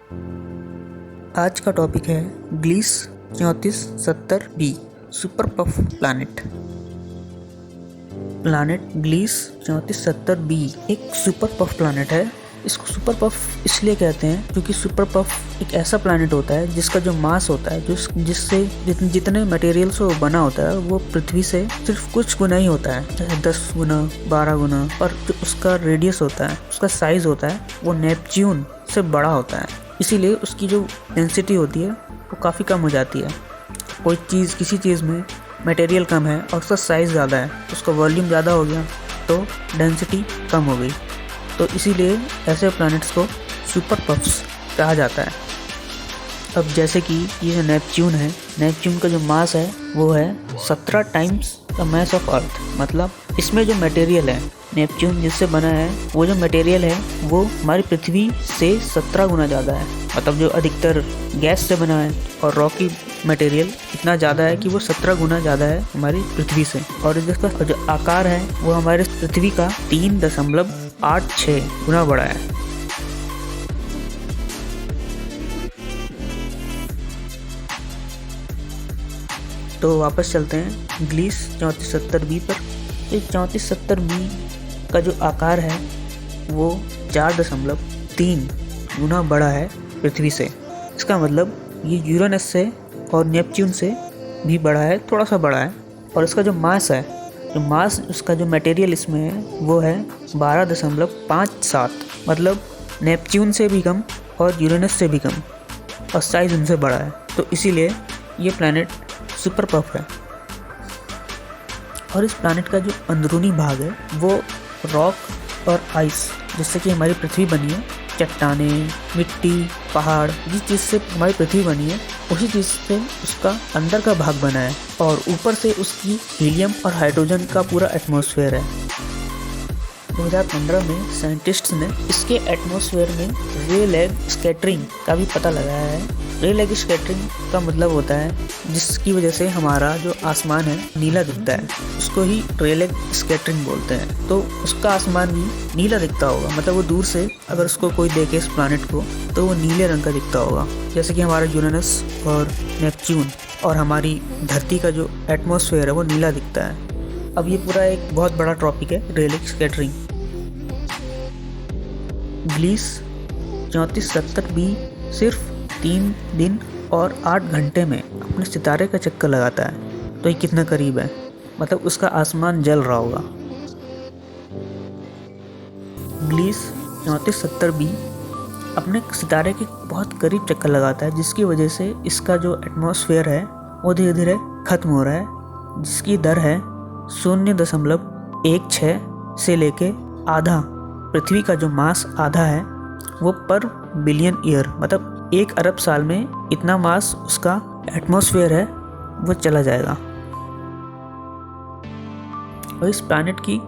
आज का टॉपिक है Gliese 3470b super puff planet. Planet Gliese 3470b एक सुपर पफ प्लैनेट है। इसको सुपर पफ इसलिए कहते हैं क्योंकि सुपर पफ एक ऐसा प्लैनेट होता है जिसका जो मास होता है, जिससे जितने मटेरियल से वो बना होता है वो पृथ्वी से सिर्फ कुछ गुना ही होता है, चाहे 10 गुना 12 गुना। और जो उसका रेडियस होता है, उसका साइज होता है, वो नेपच्यून से बड़ा होता है। इसीलिए उसकी जो डेंसिटी होती है वो काफ़ी कम हो जाती है। किसी चीज़ में मटेरियल कम है और उसका साइज़ ज़्यादा है, उसका वॉल्यूम ज़्यादा हो गया तो डेंसिटी कम हो गई। तो इसीलिए ऐसे प्लैनेट्स को सुपर पफ्स कहा जाता है। अब जैसे कि ये जो नेपच्यून है, नेपच्यून का जो मास है वो है 17 times the mass of earth. मतलब इसमें जो मटेरियल है, नेपच्यून जिससे बना है, वो जो मटेरियल है वो हमारी पृथ्वी से 17 गुना ज़्यादा है। मतलब जो अधिकतर गैस से बना है और रॉकी मटेरियल इतना ज़्यादा है कि वो 17 गुना ज़्यादा है हमारी पृथ्वी से। और इसका जो आकार है वो हमारे पृथ्वी का 3.86 गुना बड़ा है। तो वापस चलते हैं ग्लीस 3470b पर। तो 3470b का जो आकार है वो 4.3 गुना बड़ा है पृथ्वी से। इसका मतलब ये यूरेनस से और नेपच्यून से भी बड़ा है, थोड़ा सा बड़ा है। और इसका जो मास है, उसका जो मटेरियल इसमें है वो है 12.57। मतलब नेपच्यून से भी कम और यूरेनस से भी कम, और साइज उनसे बड़ा है। तो इसीलिए ये प्लैनेट सुपर पफ है। और इस प्लैनेट का जो अंदरूनी भाग है वो रॉक और आइस, जिससे कि हमारी पृथ्वी बनी है, चट्टाने, मिट्टी, पहाड़, जिस चीज़ से हमारी पृथ्वी बनी है उसी चीज़ से उसका अंदर का भाग बना है। और ऊपर से उसकी हीलियम और हाइड्रोजन का पूरा एटमॉस्फेयर है। 2015 में साइंटिस्ट्स ने इसके एटमॉस्फेयर में रे लैग स्कैटरिंग का भी पता लगाया है। रे लैग स्कैटरिंग का मतलब होता है जिसकी वजह से हमारा जो आसमान है नीला दिखता है, उसको ही रे लैग स्कैटरिंग बोलते हैं। तो उसका आसमान भी नीला दिखता होगा। मतलब वो दूर से अगर उसको कोई देखे इस प्लैनेट को तो वो नीले रंग का दिखता होगा, जैसे कि हमारा यूरेनस और नेपच्यून और हमारी धरती का जो एटमॉस्फेयर है वो नीला दिखता है। अब ये पूरा एक बहुत बड़ा टॉपिक है रे लैग स्कैटरिंग। ग्लीस 3470b सिर्फ 3 दिन और 8 घंटे में अपने सितारे का चक्कर लगाता है। तो ये कितना करीब है, मतलब उसका आसमान जल रहा होगा। ग्लीस 3470b अपने सितारे के बहुत करीब चक्कर लगाता है, जिसकी वजह से इसका जो एटमॉस्फेयर है वो धीरे धीरे खत्म हो रहा है, जिसकी दर है 0.16 से लेके आधा। पृथ्वी का जो मास आधा है वो पर बिलियन ईयर, मतलब 1 अरब साल में इतना मास उसका एटमॉस्फेयर है वो चला जाएगा। और इस प्लैनेट की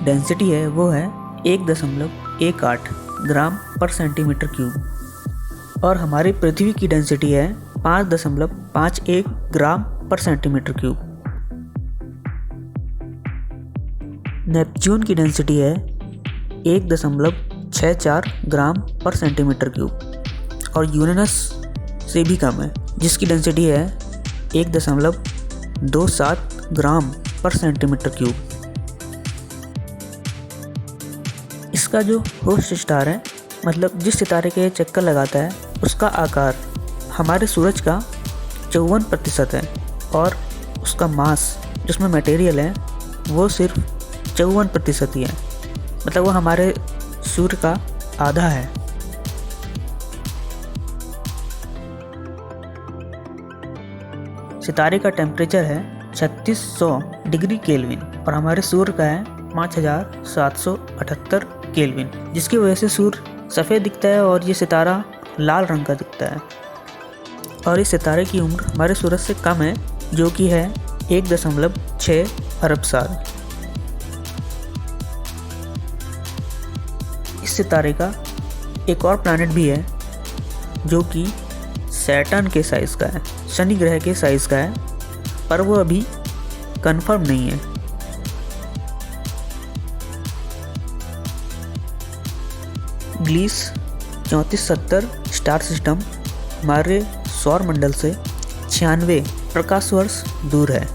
डेंसिटी है वो है 1.18 ग्राम पर सेंटीमीटर क्यूब। और हमारी पृथ्वी की डेंसिटी है 5.51 ग्राम पर सेंटीमीटर क्यूब। नेपच्यून की डेंसिटी है 1.64 ग्राम पर सेंटीमीटर क्यूब। और यूरेनस से भी कम है, जिसकी डेंसिटी है 1.27 ग्राम पर सेंटीमीटर क्यूब। इसका जो होस्ट स्टार है, मतलब जिस सितारे के चक्कर लगाता है, उसका आकार हमारे सूरज का 54% है। और उसका मास, जिसमें मटेरियल है, वो सिर्फ 54% ही है। मतलब वो हमारे सूर्य का आधा है। सितारे का टेम्परेचर है 3600 डिग्री केल्विन और हमारे सूर्य का है 5778 केल्विन, जिसकी वजह से सूर्य सफ़ेद दिखता है और ये सितारा लाल रंग का दिखता है। और इस सितारे की उम्र हमारे सूरज से कम है, जो कि है 1.6 अरब साल। इस सितारे का एक और प्लैनेट भी है जो कि सैटर्न के साइज़ का है, शनि ग्रह के साइज़ का है, पर वो अभी कंफर्म नहीं है। ग्लीस 3470 स्टार सिस्टम हमारे सौर मंडल से 96 प्रकाश वर्ष दूर है।